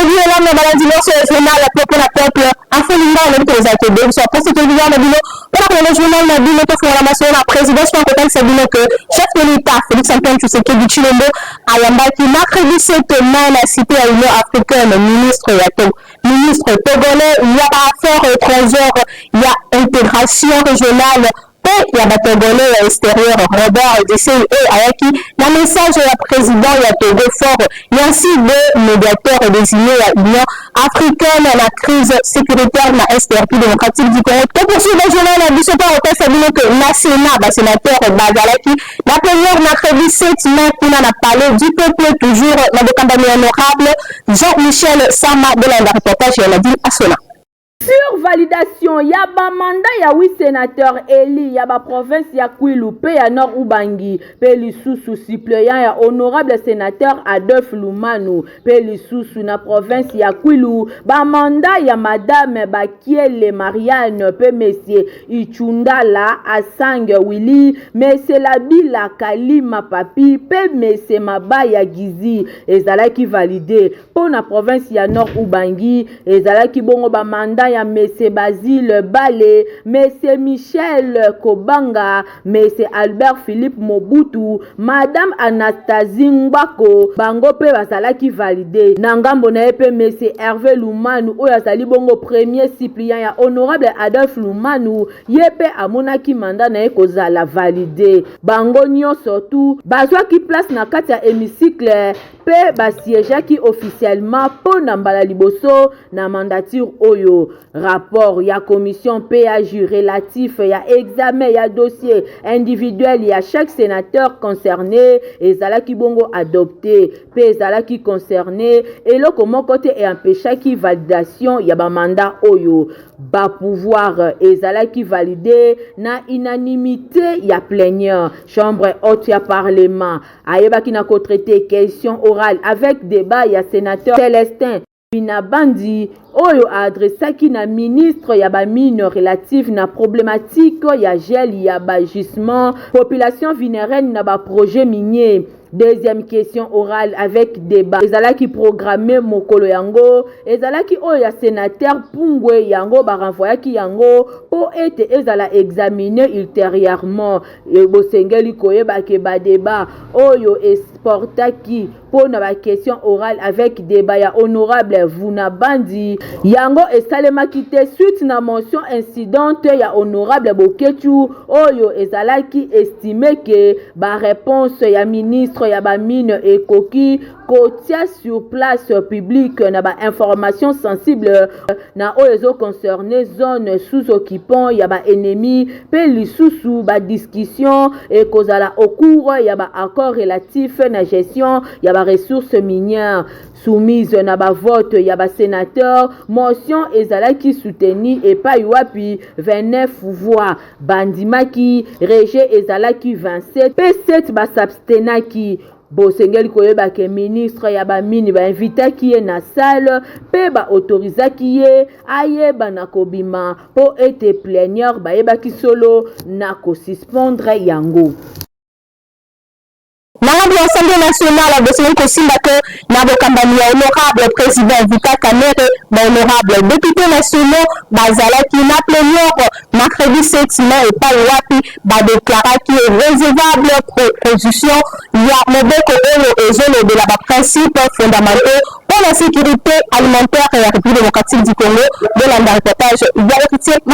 dis là, mais dans la dimension régionale, pour la peuple, en fait, nous avons les acteurs, soit pour ce que nous avons dit, pour le journal, nous avons dit, pour la présidence, pour que c'est dit que chef de l'État, Félix Antoine Tshisekedi Tshilombo, a yambaki, mercredi 7 mai, la cité à l'Union africaine, ministre togolais, il y a affaires étrangères, il y a intégration régionale, il y a des Togolais extérieurs, Robert DCE, Ayaki, dans le message du président, il y a Togo fort, il y a aussi des médiateurs désignés à l'Union africaine, la crise sécuritaire, la SRP démocratique du Congo. Et pour suivre le journal, la Bishop Européen, c'est dit que la Sénat, sénateur Bazalaki, la première mercredi 7 mai, on a parlé du peuple, toujours dans le campagne honorable, Jean-Michel Sama de la reportage, il a dit à cela. Sur validation, il y a un mandat, il y a 8 sénateurs élus, il y a la province, il y a Kwilu, il y a Nord Ubangi, il y a suppléant, il y a honorable sénateur Adolphe Lumanu, il y a la province, il y a Kwilu, il mandat, il y a madame Bakiele Marianne, monsieur Ichundala, Asang Willy, monsieur Labila Kalima Papi, monsieur Mabaya Gizi, et ça qui validé. Pour la province, il y a Nord Ubangi, et ça qui bon mandat. Il y a M. Basile Balé, M. Michel Kobanga, M. Albert Philippe Mobutu, Madame Anastasie Mbako, Bango pe basala qui validé. Nangambo na pe M. Hervé Lumanu, oyazali bongo premier suppléant ya honorable Adolphe Lumanu, yepe amona ki mandat na ekozala validé. Bango nyo surtout, bazwa ki place na kati ya hémicycle, pe basiéger qui officiellement po na mbala liboso na mandature oyo. Rapport, il y a commission PAJ relatif, il y a examen, il y a dossier individuel, il y a chaque sénateur concerné et Zala qui bongo adopté, puis Zala qui concerné et là comment côté et empêché qui validation, il y a un mandat oyo, bas pouvoir et Zala qui validé na unanimité, il y a plénière, chambre haute, il y a parlement, ayeba qui n'a qu'au traité question orale avec débat, il y a sénateur Célestin Binabandi oyo a adressé qui na ministre ya ba mine relative na problématique ya gel ya ba gisement population vulnérable na ba projet minier. Deuxième question orale avec débat. Ezala qui programmé mokolo yango, ezala qui oya sénateur Pungwe yango ba renvoya ki yango pour être ezala examiné ultérieurement. Et bosengeli koyeba ke ba débat oyo exporta ki pour na ba question orale avec débat ya honorable Vuna Bandi yango esalema kite suite na mention incidente ya honorable Boketu oyo ezala ki estimé que ba réponse ya ministre ya ba mine et koki kotia sur place publique na ba information sensible na oyo concerné zone sous occupant ya ba ennemi pe lisusu ba discussion et kozala au cours ya ba accord relatif na gestion ya ba ressources minières soumise na ba vote ya ba sénateur motion ezalaki soutenu et pas wapi 29 voix bandimaki rejet ezalaki 27 p7 ba s'abstenaki bosengeli koyeba ke ministre ya ba mini ba invitaki ye na salle pe ba autorisaki ye ayeba na kobima po ete plénière ba yebaki solo na ko suspendre yango. Dans l'Assemblée nationale, a besoin que si honorable président Vita Kamere, honorable député national, Bazala qui n'a plénière, mercredi 7 mai et pas wapi, déclarer qui est réservable proposition, il y a mauvais côté de la principe fondamentaux pour la sécurité alimentaire et la République démocratique du Congo, de la reportage, il y a le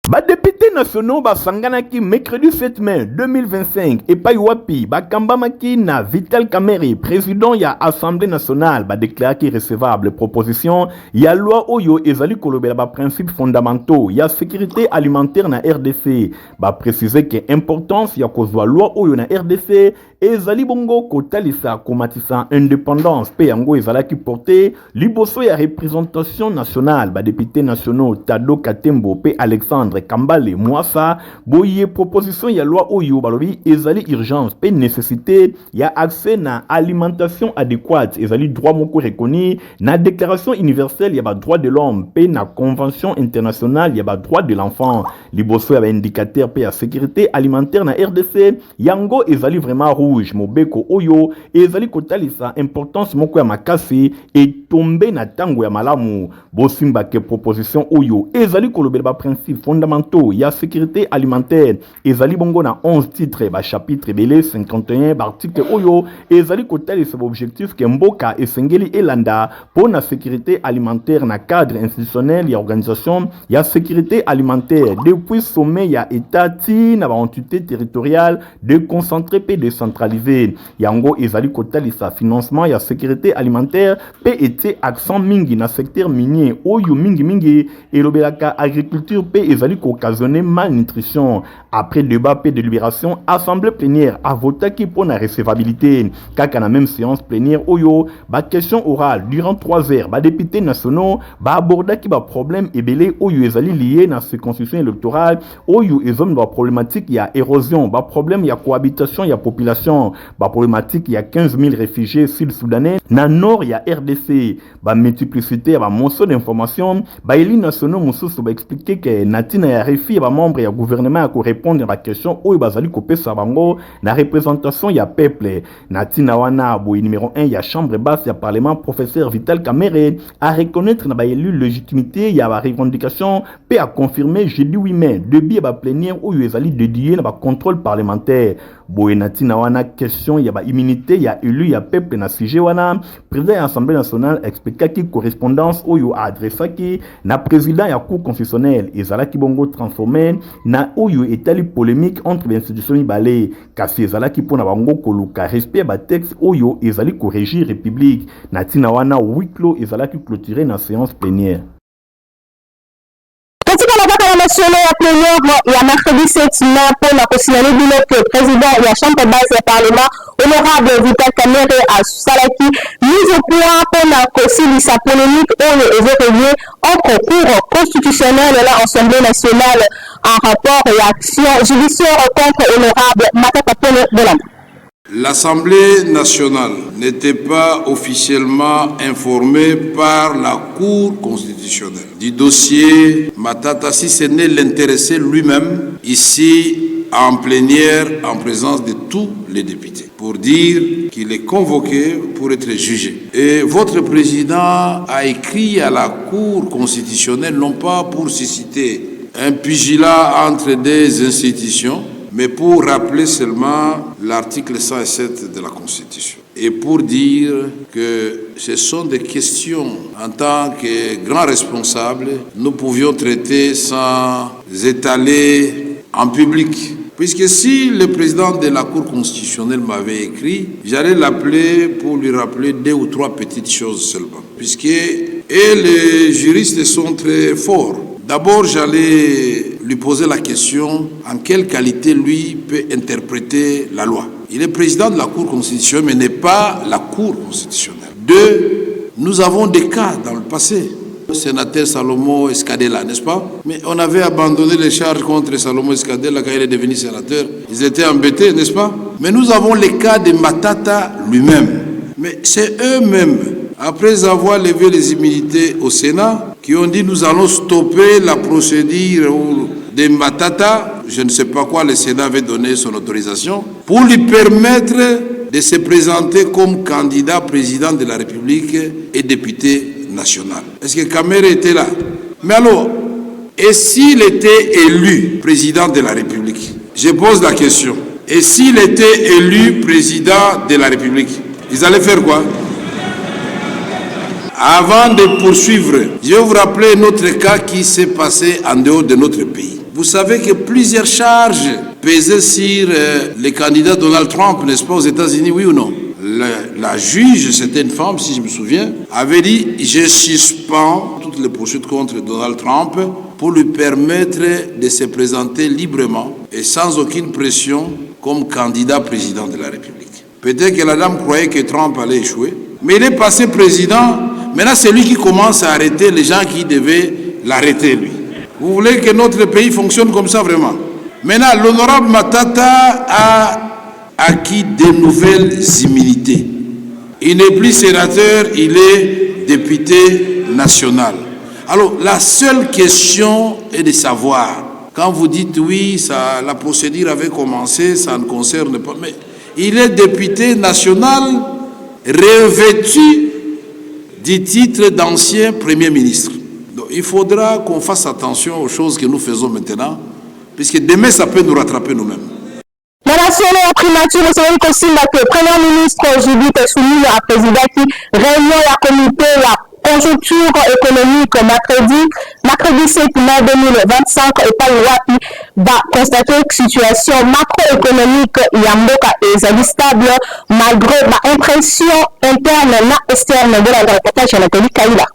Ba député nationaux ba sanganaki mercredi 7 mai 2025 et pa wapi ba kambamaki na Vital Kamerhe président ya Assemblée nationale ba déclaré recevable proposition ya loi oyo ezali kolobela ba principes fondamentaux ya sécurité alimentaire na RDC ba préciser que importance ya kozwa loi oyo na RDC ezali bongo kotalisa komatisa indépendance pe yango ezalaki porté liboso ya représentation nationale ba député nationaux Tado Katembo pe Alexandre Kambale ça boye proposition ya loi oyo balobi ezali urgence pe nécessité ya accès na alimentation adéquate ezali droit moko reconnu na déclaration universelle ya ba droit de l'homme pe na convention internationale ya ba droit de l'enfant liboso ya ba indicateur pe ya sécurité alimentaire na RDC yango ezali vraiment rouge mobeko oyo ezali kotalisa importance moko ya makasi et tomber na tango ya malamu bosimba ke proposition oyo ezali kolobela ba principes fondamentaux ya sécurité alimentaire ezali bongo na 11 titres ba chapitre belé 51 ba article oyo ezali kotalisa ba objectif ke mboka esengeli elanda pour na sécurité alimentaire na cadre institutionnel ya organisation ya sécurité alimentaire depuis sommet ya état ti na ba entité territoriale déconcentrée pe décentralisée yango ezali kotalisa financement ya sécurité alimentaire pe été accent mingi na secteur minier oyo mingi elobelaka agriculture pe ezali occasionner malnutrition après débat pe délibération assemblée plénière a voté qui pour la recevabilité kaka na même séance plénière oyo ba question orale durant 3 heures ba députés nationaux ba aborda ki ba problème ebele oyo ezali lié na circonscription électorale oyo ezom ba problématique ya érosion ba problème ya cohabitation ya population ba problématique ya 15 000 réfugiés sud-soudanais na nord ya RDC ba multiplicité ba monceau d'information ba éli nationaux mususu ba expliquer que natina ya refi ba membre ya gouvernement ya ko répondre ba question oyo bazali kopesa bango na représentation ya peuple natina wana boy numéro 1 ya chambre basse ya parlement professeur Vital Kamerhe a reconnaître na ba élu légitimité ya ba revendication pe a confirmer jeudi 8 mai début ba plénière oyo ezali dédié na ba contrôle parlementaire boy natina wana question ya ba immunité ya élu ya peuple na sujet wana président de l'Assemblée nationale expliqua qui correspondance oyo adressa qui na président ya cour constitutionnelle ezalaki bongo transformé na oyo etali polémique entre l'institution ibale kasi ezalaki pona bango koluka respect ba texte oyo ezali ko régir république na tina wana huis clos ezalaki clôturé na séance plénière. Nationale ya plénière ya mercredi 7 mai pour la consignaler le président de la chambre basse du parlement honorable Vital Kamerhe a salaki mise au point pour la consigne sa polémique au évolué entre cours constitutionnel et l'Assemblée nationale en rapport et action judiciaire contre honorable Matata Pone Bolanda. L'Assemblée nationale n'était pas officiellement informée par la Cour constitutionnelle du dossier Matata, si ce n'est l'intéressé lui-même, ici en plénière, en présence de tous les députés, pour dire qu'il est convoqué pour être jugé. Et votre président a écrit à la Cour constitutionnelle, non pas pour susciter un pugilat entre des institutions, mais pour rappeler seulement l'article 107 de la Constitution et pour dire que ce sont des questions en tant que grands responsables nous pouvions traiter sans étaler en public. Puisque si le président de la Cour constitutionnelle m'avait écrit, j'allais l'appeler pour lui rappeler 2 ou 3 petites choses seulement. Puisque les juristes sont très forts. D'abord, j'allais lui poser la question en quelle qualité lui peut interpréter la loi. Il est président de la Cour constitutionnelle, mais n'est pas la Cour constitutionnelle. 2, nous avons des cas dans le passé. Le sénateur Salomon Escadella, n'est-ce pas? Mais on avait abandonné les charges contre Salomon Escadella quand il est devenu sénateur. Ils étaient embêtés, n'est-ce pas? Mais nous avons les cas de Matata lui-même. Mais c'est eux-mêmes, après avoir levé les immunités au Sénat, qui ont dit nous allons stopper la procédure de Matata, je ne sais pas quoi, le Sénat avait donné son autorisation, pour lui permettre de se présenter comme candidat président de la République et député national. Est-ce que Kamerhe était là? Mais alors, et s'il était élu président de la République? Je pose la question. Et s'il était élu président de la République, ils allaient faire quoi? Avant de poursuivre, je vais vous rappeler notre cas qui s'est passé en dehors de notre pays. Vous savez que plusieurs charges pesaient sur les candidats Donald Trump, n'est-ce pas, aux États-Unis, oui ou non? La juge, c'était une femme, si je me souviens, avait dit « Je suspends toutes les poursuites contre Donald Trump pour lui permettre de se présenter librement et sans aucune pression comme candidat président de la République. » Peut-être que la dame croyait que Trump allait échouer, mais il est passé président. Maintenant, c'est lui qui commence à arrêter les gens qui devaient l'arrêter, lui. Vous voulez que notre pays fonctionne comme ça vraiment? Maintenant, l'honorable Matata a acquis de nouvelles immunités. Il n'est plus sénateur, il est député national. Alors, la seule question est de savoir, quand vous dites oui, ça, la procédure avait commencé, ça ne concerne pas, mais il est député national revêtu du titre d'ancien Premier ministre. Donc, il faudra qu'on fasse attention aux choses que nous faisons maintenant, puisque demain, ça peut nous rattraper nous-mêmes. La nation en primature, c'est une consigne que le Premier ministre Judith soumis à président qui réunion la comité la conjoncture économique mercredi 7 mai 2025 et pas le va constater que situation macroéconomique yamboka est stable malgré l'impression interne et externe de la reportage Anatolie Kaila.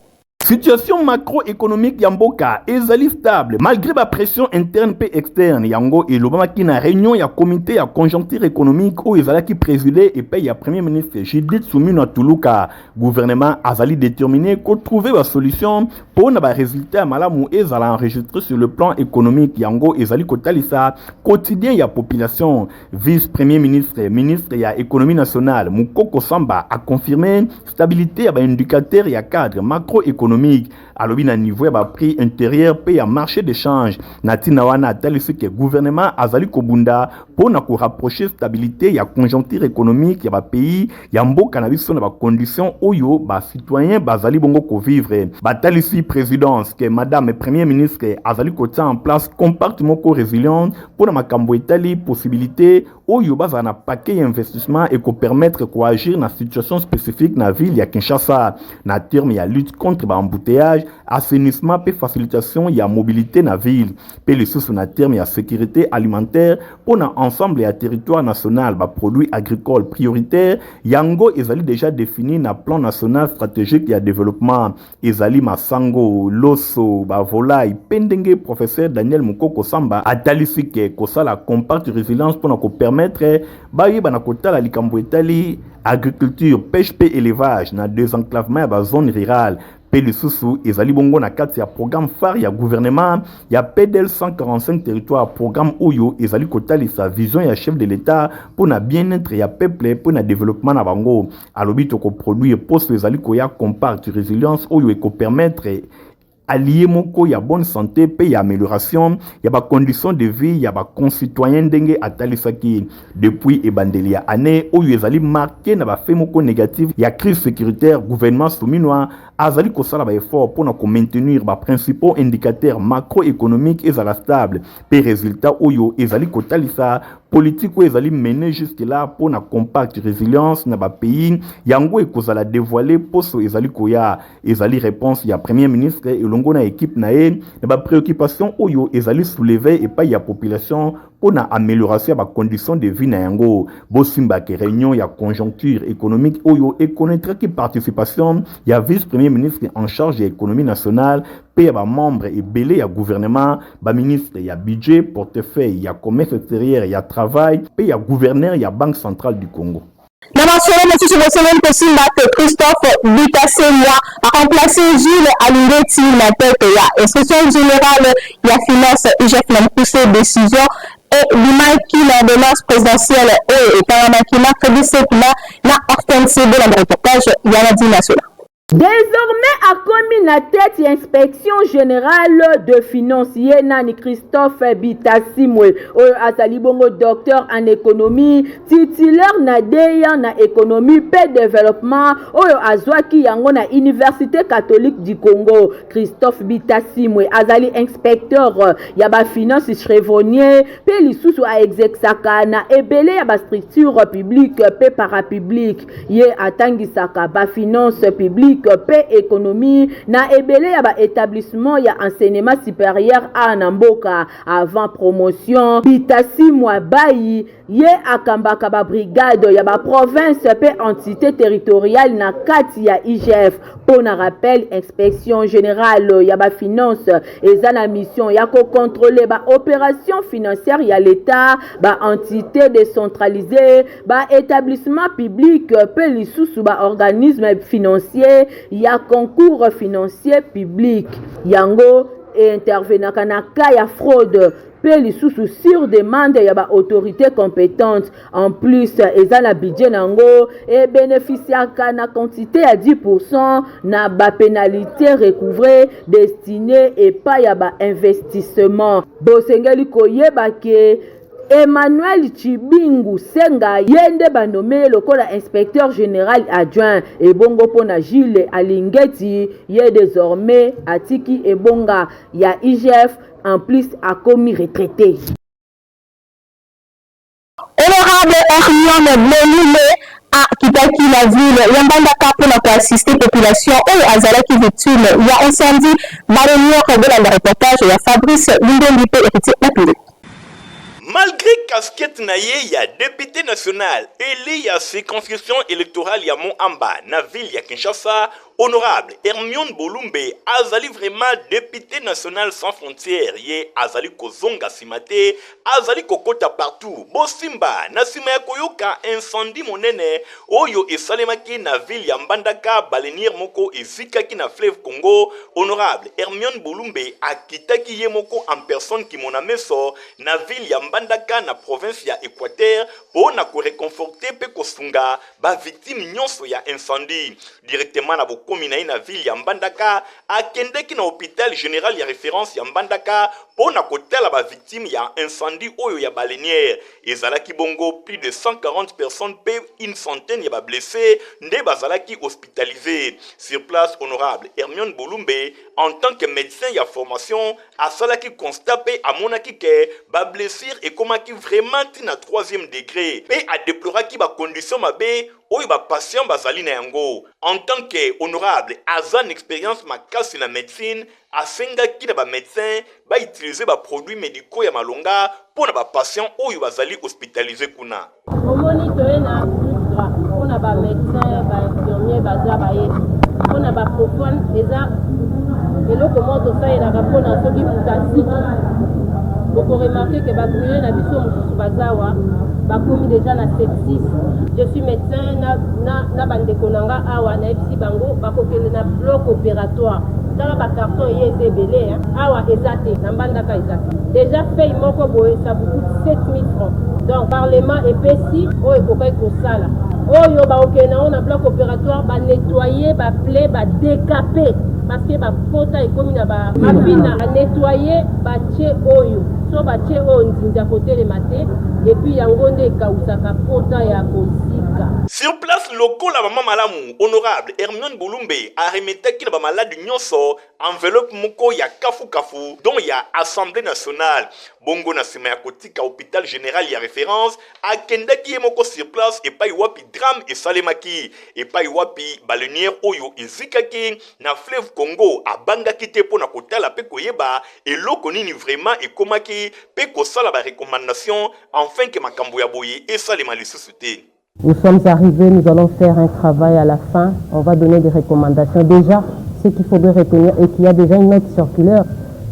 Situation macroéconomique yamboka ezali stable malgré la pression interne et externe yango et l'obama qui na réunion ya comité ya conjoncture économique où ezala qui présidé et paye ya premier ministre Judith Suminwa Tuluka gouvernement azali déterminé qu'on trouver la solution pour na ba résultat malamu ezala enregistré sur le plan économique yango ezali kotalisa quotidien ya population vice premier ministre ya économie nationale Mukoko Samba a confirmé stabilité ya ba indicateur ya cadre macroéconomique à l'obina niveau ya prix intérieur paye à marché d'échange natina wana talisi que gouvernement azali kobunda pour na ko rapprocher stabilité ya conjoncture économique ya ba pays ya mboka na biso na ba conditions oyo ba citoyen bazali bongo ko vivre ba talisi présidence que madame premier ministre azali kotia en place comportement ko résilient pour na makambo etali possibilité oyo baza na paquet investissement et ko permettre ko agir na situation spécifique na ville ya Kinshasa na terme ya lutte contre ba embouteillage, assainissement et facilitation y a mobilité na ville. Puis les sous na terme y a sécurité alimentaire pour na ensemble y a territoire national ba produits agricoles prioritaires yango ezali déjà défini na plan national stratégique y a développement ezali masango loso ba volaille pendenge professeur Daniel Mukoko Samba atalisi ke kosala compact résilience pour na ko permettre ba yeba na kotala likambo etali agriculture pêche et élevage na désenclavement ya ba zone rurale. Peli Soussou, ezali bongo na kati ya programme phare ya gouvernement, ya PDL 145 territoires, programme Oyo, ezali kotali sa vision ya chef de l'État pour na bien-être ya peuple, pour na développement na bango. Alobi toko produire poste ezali koya compact résilience Oyo et ko permettre allié moko ya bonne santé pe ya amélioration ya ba conditions de vie ya ba concitoyens ndenge atalisaki depuis ebandeli ya année oyo ezali marqué na ba fait moko négatif ya crise sécuritaire gouvernement souminois azali kosala ba effort pour na ko maintenir ba principaux indicateurs macroéconomiques ezala stable pe résultat oyo ezali kotalisa politique ezali mené jusque là pour na compact résilience na ba pays yango ekozala dévoiler poso ezali koya ezali réponse ya premier ministre et longo na équipe na e na ba préoccupation oyo ezali soulever et pas ya population pour na amélioration ba conditions de vie na yango bosimba ke réunion ya conjoncture économique oyo et connaître qui participation ya vice premier ministre en charge de l'économie nationale pe ba membre et belé ya gouvernement ba ministre ya budget portefeuille ya commerce extérieur ya travail pe ya gouverneur ya banque centrale du Congo. La mention de M. Bosselin possible que Christophe Bitassé-Moi a remplacé Gilles Alingeti la tête de l'inspection générale de la finance IGF n'a poussé décision et l'image qui l'ordonnance présidentielle et par la mercredi 7 mai n'a hortensié de la reportage Yanadi National. Désormais, à commis na tête inspection générale de finances Yenani Christophe Bitasimwe azali bongo docteur en économie titulaire na deya na économie pe développement oyo azwaki yango na Université catholique du Congo. Christophe Bitasimwe azali inspecteur ya ba finance chevronnier pe lisusu a exexaka na ebele ya ba structure publique pe parapublique ye atangisaka ba finance publique pe économie na ebele ya ba établissement ya enseignement supérieur à Namboka avant promotion Bitasimwa bayi ye akambaka ba brigade ya ba province pe entité territoriale na kati ya IGF pour na rappel inspection générale ya ba finance eza na mission ya ko contrôler ba opération financière ya l'état ba entité décentralisée ba établissement public pe lisusu ba organisme financier ya concours financier public yango intervenaka na cas ya fraude mpe lisusu sur demande ya baautorité compétente. En plus eza na budget nango ebénéficiaka na quantité ya 10% na bapénalité recouvré destiné epai ya bainvestissement. Bosengeli koyeba ke Emmanuel Chibingu Senga yende banome lokola inspecteur général adjoint ebongo pona Gilles Alingeti ye désormais atiki ebonga ya IGF en plus a commis retraité. Honorable Hermione Blonile a kitaki la ville Yambandaka pour assister la population et azalaki victime. Il y a incendie marinière de la reportage il y a Fabrice Lindolipe et Malgré casquette naye ya député national et ya circonscription électorale ya Moamba na ville ya Kinshasa, honorable Hermione Bolumbe azali vraiment député national sans frontières ye azali kozonga simate azali kokota partout bosimba na sima ya koyoka incendie monene oyo esalemaki na ville ya Mbandaka balenière moko ezikaki na fleuve Congo. Honorable Hermione Bolumbe akitaki ye moko en personne ki mona meso na ville ya Mbandaka na province ya Équateur pour na ko réconforter pe kosunga ba victime nyonso ya incendie directement na komina na ville ya Mbandaka akendeki na hôpital général ya référence ya Mbandaka pour na kotala ba victime ya incendie oyo ya balenière ezalaki bongo plus de 140 personnes pe une centaine ya ba blessés nde bazalaki hospitalisés sur place. Honorable Hermione Bolumbe en tant que médecin ya formation asalaki constat pe amonaki ke ba blessure ekomaki vraiment na 3e degré pe a déploraki ba condition mabe oyo ba patient bazali na yango. En tant que honorable azan expérience makasi na médecine asengaki na ba médecin ba utiliser ba produits médicaux ya malonga pour na ba patient oyo bazali hospitalisé kuna. Omoni toye na lustra pona ba médecin ba infirmier baza baye pona ba profane eza eloko moto saelaka pona soki mutasiki boko remarquer que ba brûler na biso mususu bazawa bakomi déjà na sepsis. Je suis médecin na bandeko nanga awa na ebisi bango bakokende na bloc opératoire tala ba carton ye ezebele awa ezate na Mbandaka ezate déjà fait moko boye ça vous coûte 7000 francs. Donc parlement epesi oyo ekokai kosala oyo bakokende na bloc opératoire ba nettoyer ba plaie ba décaper parce que ba pota ekomi na ba mapina a nettoyer ba tie oyo so ba tie oyo nzinza kote le matin et puis yango nde kausaka pota ya kozika. Sur place local la maman malamu honorable Hermione Bolumbe a remetaki na ba malade nyonso enveloppe moko ya kafu kafu dont ya assemblée nationale bongo na sima ya kotika hôpital général ya référence akendaki ye moko sur place epai wapi drame esalemaki epai wapi balenière oyo ezikaki na fleuve Congo abangaki te pona kotala pe koyeba eloko nini vraiment ekomaki pe kosala ba recommandation afin que makambo ya boye esalema lisusu te. Nous sommes arrivés, nous allons faire un travail à la fin. On va donner des recommandations. Déjà, ce qu'il faudrait retenir est qu'il y a déjà une note circulaire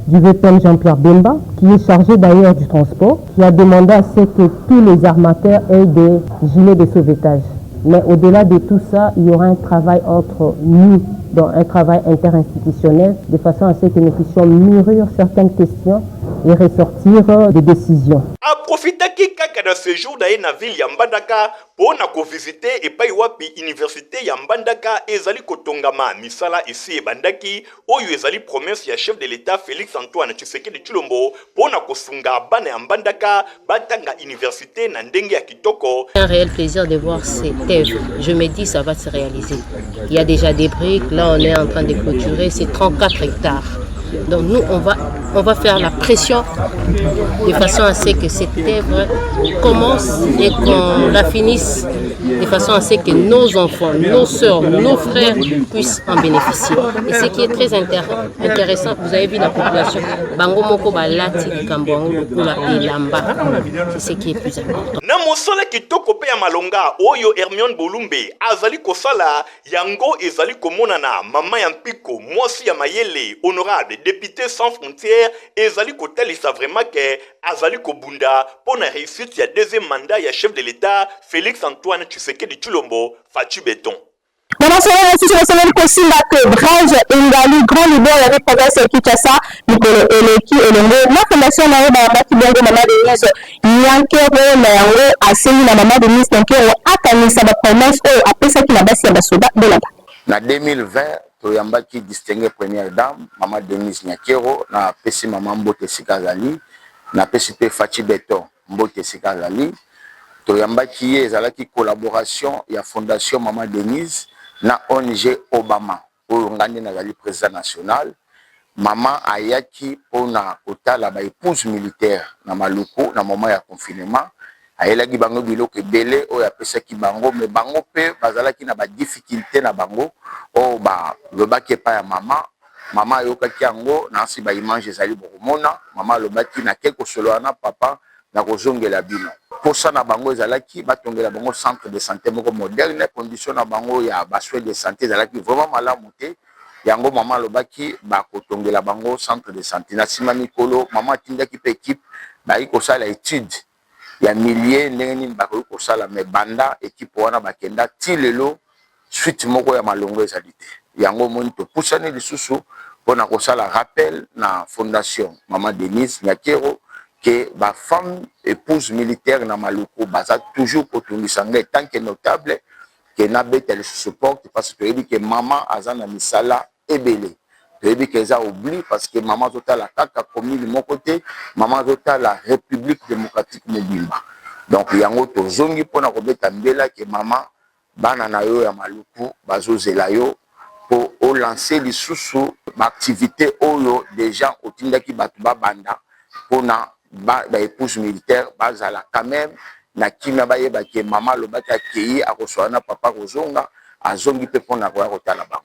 du VPN Jean-Pierre Bemba, qui est chargé d'ailleurs du transport, qui a demandé à ce que tous les armateurs aient des gilets de sauvetage. Mais au-delà de tout ça, il y aura un travail entre nous, donc un travail interinstitutionnel, de façon à ce que nous puissions mûrir certaines questions et ressortir des décisions. Aprofitaki kaka na séjour daye na ville ya Mbandaka pona ko visiter epai wapi université ya Mbandaka ezali kotongama misala esi ebandaki oyo ezali promesse ya chef de l'État Félix Antoine Tshisekedi Tshilombo pona kosunga bana ya Mbandaka batanga université na ndenge ya kitoko. Un réel plaisir de voir ces œuvres. Je me dis ça va se réaliser. Il y a déjà des briques, là on est en train de clôturer, c'est 34 hectares. Donc nous, on va faire la pression de façon à ce que cette œuvre commence et qu'on la finisse de façon à ce que nos enfants, nos soeurs, nos frères puissent en bénéficier. Et ce qui est très intéressant, vous avez vu la population, Bango Moko Balati Kambouangou Lukula Elamba. C'est ce qui est plus important. Na mosala kitoko pe ya malonga oyo Hermione Bolumbe azali kosala yango ezali komonana mama ya mpiko mwasi ya mayele honorable député sans frontières ezali kotalisa vraiment que azali kobunda pour la réussite ya deuxième mandat ya chef de l'État Félix Antoine Tshisekedi Tshilombo Fachi Beton. Dans la semaine aussi, je me aussi que Brage Ngali, grand leader de la province de Kinshasa, Nicolas Eleki Elongo, la fondation Naïba Kibongo, Maman Denise, Yankero, Nayango, Aseni, la Maman Denise, Yankero, Akanisa, la promesse, après ça qui n'a pas si à Basoda de la En 2020, Toyamba qui distinguait première dame, Maman Denise Nyakero, na PC Maman Mbote Sikazali, na PCP Fachi Beton, Mbote Sikazali, Toyamba qui est à la collaboration, il y a Fondation Maman Denise, na ONG Obama, pour l'ongani na la président national, Maman Ayaki, pour na kotala ba épouse militaire, na Maluku, na moment ya confinement, ayela ki bango biloko belé o ya pesa ki bango mais bango pe bazala ki na ba difficulté na bango o ba lobaki pa ya mama yoka ki yango na si ba image ezali bokomona mama lobaki na keko solo na papa na kozongela bino pour ça na bango ezalaki batongela bango centre de santé moko moderne condition na bango ya ba soins de santé ezalaki vraiment malamu te yango mama lobaki ba kotongela bango centre de santé na sima mikolo mama tindaki pe équipe ba iko sala étude ya milliers ndenge bakoi kosala me banda équipe wana bakenda tilelo suite moko ya malongo ezali te yango moni to pusani lisusu pona kosala rappel na fondation Maman Denise Nyakero que ba femme épouse militaire na Maluku baza toujours kotungisa ngai tant que notable que na beta le support parce que dit que maman azana misala ebele et que ça oublie parce que maman tota la kaka commune de mon côté maman tota la République démocratique Mobimba donc yango to zongi pona ko beta mbela que maman bana na yo ya Maluku bazozela yo pour lancer les sous activité oyo déjà otindaki batu ba banda pona ba épouse militaire bazala quand même na kimia ba yeba que maman lo bata kei akoswana papa kozonga azongi pe pona ko kotala bango.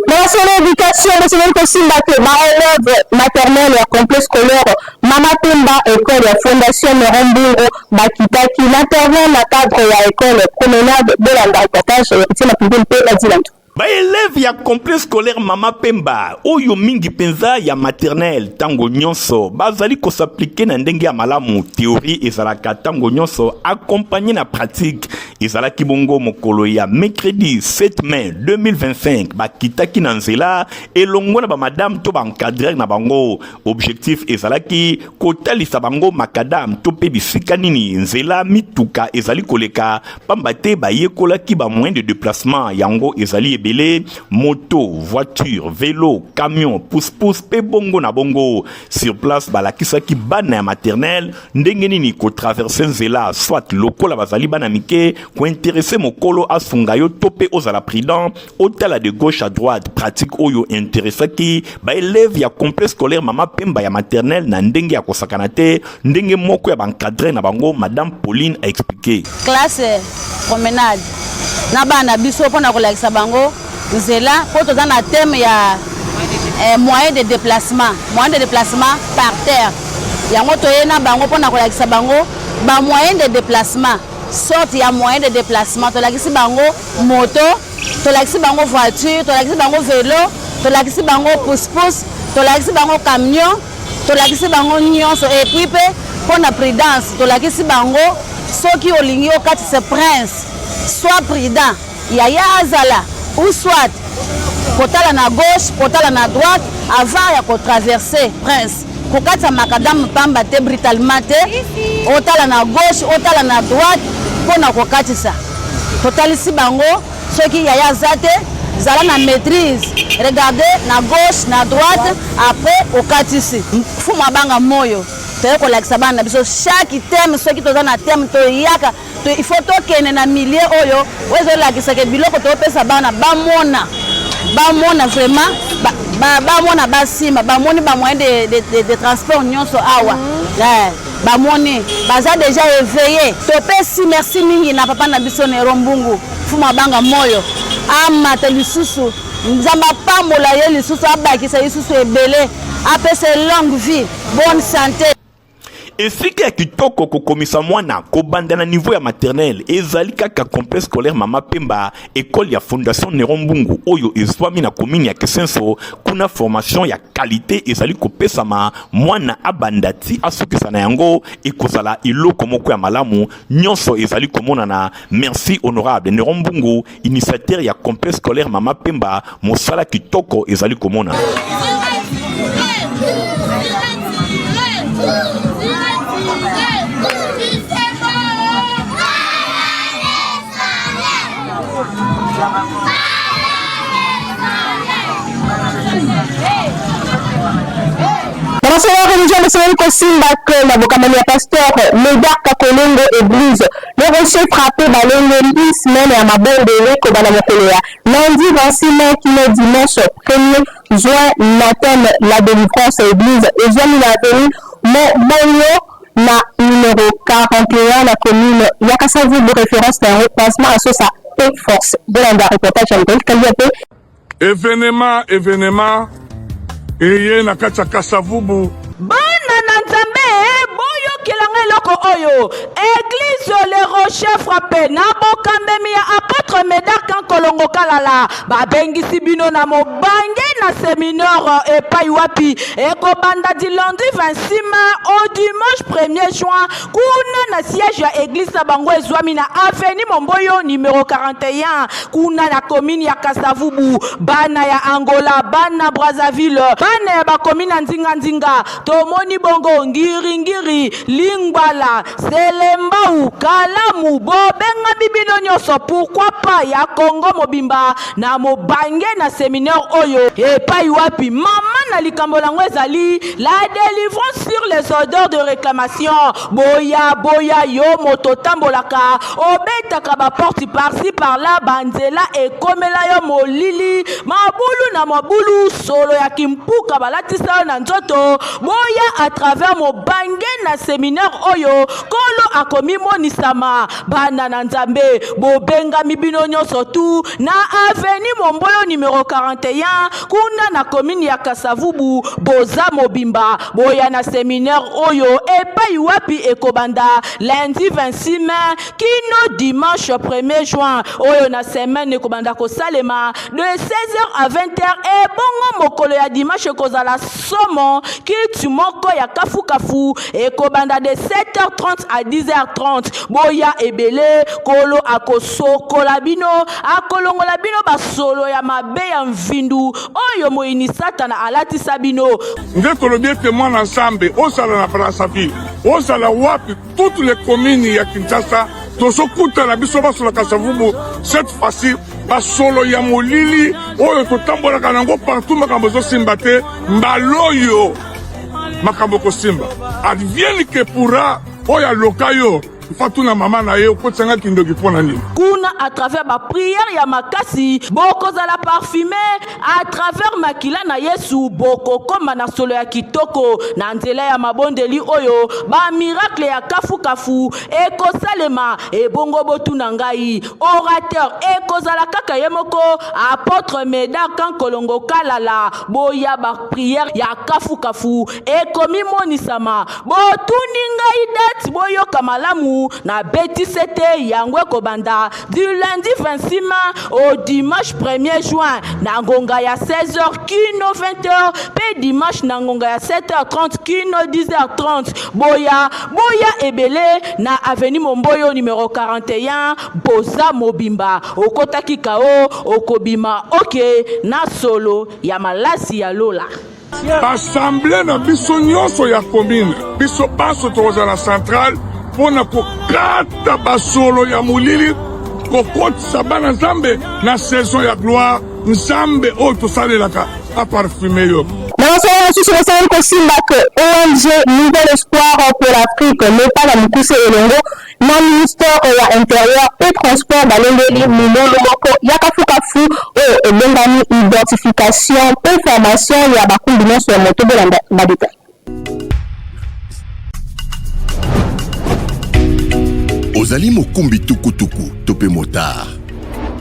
Dans son éducation, c'est même possible que ma élève maternelle et complexe scolaire, Mama Pemba, école et fondation Meramburo, Bakitaki, l'intervient dans le cadre de l'école promenade de l'Andaïkatage, c'est la plus belle paix, la Dilante. Ba élève ya complexe scolaire Mama Pemba oyo mingi penza ya maternelle tango nyonso bazali ko s'appliquer na ndenge ya malamu théorie ezalaka tango nyonso accompagné na pratique ezalaki bongo mokolo ya mercredi 7 mai 2025 bakitaki na nzela elongo na ba madame to ba encadreur na bango objectif ezalaki kotalisa bango makadam to pe bisika nini nzela mituka ezali koleka pambate ba yekolaki ba moyen de déplacement yango ezali belé, moto, voiture, vélo, camion, pousse-pousse, pe bongo na bongo. Sur place, balakisa ki bana maternelle, ndenge nini ko traverser nzela, soit lokola bazali bana mike, ko intéressé mokolo asunga yo topé ozala prudent, otala de gauche à droite, pratique oyo intéressé ki, ba élève ya complexe scolaire Mama Pemba ya maternelle na ndenge ya kosakana te, ndenge moko ya bankadre na bango, Madame Pauline a expliqué. Classe promenade. Na bana biso pona kolakisa bango nzela po toza na thème ya moyen de déplacement par terre yango toye na bango pona kolakisa bango ba moyen de déplacement sorte ya moyen de déplacement tolakisi bango moto tolakisi bango voiture tolakisi bango vélo tolakisi bango pousse-pousse tolakisi bango camion tolakisi bango nyonso et puis pe pona prudence tolakisi bango soki olingi okatisa prince sois prudent, yaya azala, ou soit, kotala na gauche, kotala na droite, avant ya ko traverser prince. Kokata makadam pamba te brutalement te, otala na gauche, otala na droite, pona kokatisa. Totalisi bango, ceux qui yaya zate, zala na maîtrise. Regardez na gauche, na droite, après okatisi. Fuma banga moyo. Chaque thème, ceux qui sont dans thème, il faut que na milieu oyo, ozo la ki sake biloko to pesa bana bamona vraiment bamona basima bamoni ba moyen de transport nyonso awa. Bamoni baza déjà éveillé. To pesi merci mingi na papa na biso ne rombungu. Fuma banga moyo. Amata lisusu. Nzamba pambola ye lisusu abakisa lisusu ebele. Apese longue vie, bonne santé. esika ya kitoko kokomisa mwana kobanda na niveau ya maternelle ezali kaka complexe scolaire Mama Pemba école ya Fondation Néron Mbungu oyo ezwami na commune ya Kesenso kuna formation ya qualité ezali kopesama mwana abandati asukisa na yango ekozala iloko moko ya malamu nyonso ezali komonana. Merci honorable Néron Mbungu initiateur ya complexe scolaire Mama Pemba mosala kitoko ezali komona. Dans la religion de Seigneur Kosimba que la Bokamani pasteur Médard Kakolongo église le rocher frappé balongo 10 semaines à ma bonne de Reko Banamokolea. Lundi 26 mai qui est dimanche 1er juin matin la délivrance église et j'ai mis la venue mon na numéro 41 la commune Yakasavu de référence d'un repassement à ce ça et force de la reportage événement et na kachaka savubu bana na nzambe boyo kelanga loko oyo église le rocher frappé na bokambemi ya apôtre Médard Kolongo Kalala babengisi bino na mobange na séminaire epai wapi ekobanda di lundi 26 mai au dimanche 1er juin kuna na siège ya église na bango ezwami na avenue Momboyo numéro 41 kuna na commune ya Kasavubu. Bana ya Angola, bana Brazzaville, bana ya bakomine nzinga tomoni bongo ngiri lingwala selembau kalamu bobenga bibino nyonso pourquoi pas ya Congo mobimba na mobange na séminaire oyo epai wapi mama na likambo lango ezali la délivrance sur les ordres de réclamation boya yo moto tambolaka obetaka ba porte par-ci par-là banzela ekomela yo molili mabulu na mabulu solo ya kimpuka balatisa na nzoto boya à travers mobange na séminaire oyo kolo akomi monisama bana na nzambe bobenga mibino nyonso tu na avenue Momboyo numéro 41 kuna na commune ya Kasavubu boza mobimba boya na séminaire oyo epai wapi ekobanda lundi 26 mai kino dimanche 1er juin oyo na semaine ekobanda kosalema de 16h à 20h e bongo mokolo ya dimanche kozala somo kitu moko ya kafu ekobanda de 7h30 à 10h30 boya ebele kolo akosokola bino akolongola bino basolo ya mabe ya mvindu oyo moyini satana alatisa bino nde tolobi ete mwana nsambe osala na Brazzaville osala wapi toutes les communes ya Kinshasa tozokuta na biso basolo Kasavubu cette fois-ci basolo ya molili oyo totambolaka nango partout makambo ezosimba te mbaloyo makambo kosimba advienne que pourra oya lokayo fatuna mama na ye okotsanga kindoki pona nini kuna à travers ba prière ya makasi bokozala parfumé à travers makila na Yesu bokokoma na solo ya kitoko na nzela ya mabondeli oyo ba miracle ya kafu ekosalema ebongo botuna ngai orateur ekozala kaka ye moko apôtre Médard Kolongo Kalala boya ba prière ya kafu ekomi monisama botuni ngai date boyoka malamu na beti sete yangwe kobanda du lundi 26 mai au dimanche 1er juin na ngonga ya 16h kino 20h pe dimanche na ngonga ya 7h30 kino 10h30 boya ebele na avenue Momboyo numéro 41 boza mobimba okotaki kao okobima na solo ya malasi ya lola assemblée na biso nyonso ya commune biso baso tokozala centrale pona kokata basolo ya molili kokotisa bana nzambe na saison ya gloire nzambe oyo tosalelaka aparfume yo. Sur le Sahel Kosimba que ONG Nouvel Espoir pour l'Afrique n'est pas la Mukuse Elongo na ministère ya intérieur et transport balengeli mumolo moko yakafukafu et bengani identification et formation ya bakumbi nyonso ya moto bolanda badita. Ozali mokumbi tukutuku tope motard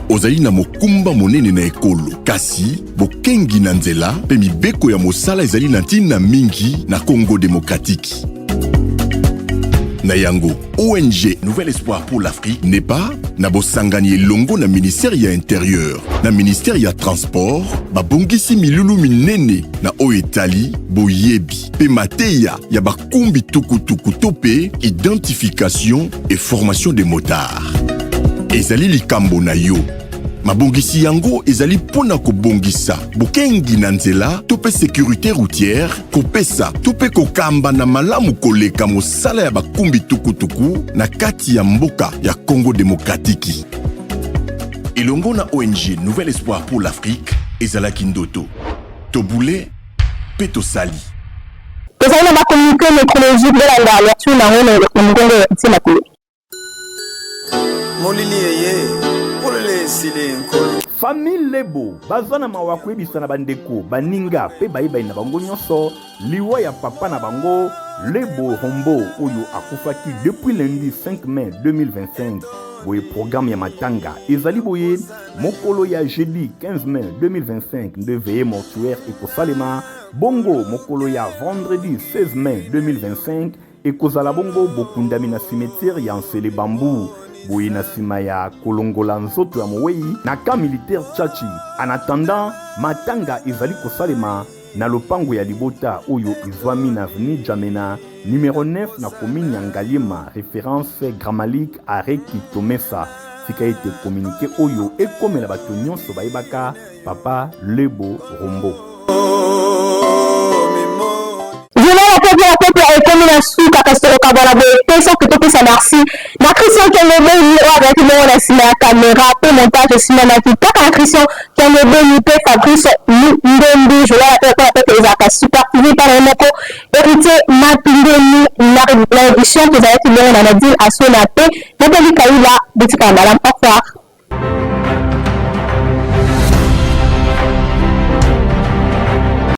ozali na mokumba monene na ekolo kasi bokengi na nzela pe mibeko ya mosala ezali na ntina mingi na Congo démocratique Nayango, ONG Nouvel Espoir pour l'Afrique n'est pas Nabosangani Longo na ministère ya intérieur, na ministère ya transport, babongisi milulu minene na oetali, boyebi, pe mateya ya bakumbi tukutuku tope, identification et formation des motards. Ezali likambo na yo. Mabongisi yango ezali pona kobongisa bokengi na nzela tope sécurité routière kopesa tope kokamba na malamu koleka mosala ya bakumbi tukutuku na kati ya mboka ya Congo démocratique. Elongo na ONG Nouvel Espoir pour l'Afrique ezalaki ndoto tobule pe tosali. Tozali na bakommunauté nécrologique de la dernière sur na ngone le Congo ya tsina ko. Molili yeye famille Lebo bazana mawakwebisa na bandeko baninga pe bayibai na bango nyonso liwa ya papa na bango Lebo Rombo oyo akufaki depuis lundi 5 mai 2025 boye programme ya matanga ezali boye mokolo ya jeudi 15 mai 2025 de veillée mortuaire ekosalema bongo mokolo ya vendredi 16 mai 2025 ekozala bongo bokundami na cimetière ya Nsele Bambu boye na sima ya kolongola nzoto ya mowei na camp militaire Tchachi. En attendant matanga ezali kosalema na lopango ya libota oyo izwami na avenue Jamena numéro 9 na commune ya Ngaliema référence grammalique Areki Tomesa tika ete communiqué oyo ekomela bato nyonso bayebaka papa Lebo Rombo. La peuple est comme la soupe à casser le cabana de personne que tout ça merci. La Christian qui est levé, il y avec le la caméra, peu montage, cinématique. Pas un Christian qui est levé, il peut Fabrice, Ndembi, je vois la peuple les attaques supervisées par un moko. Héritier, Mapindé, la édition que vous avez été dans la ville à son appel. Nathalie Kaïla, Betty Kamalam, au revoir.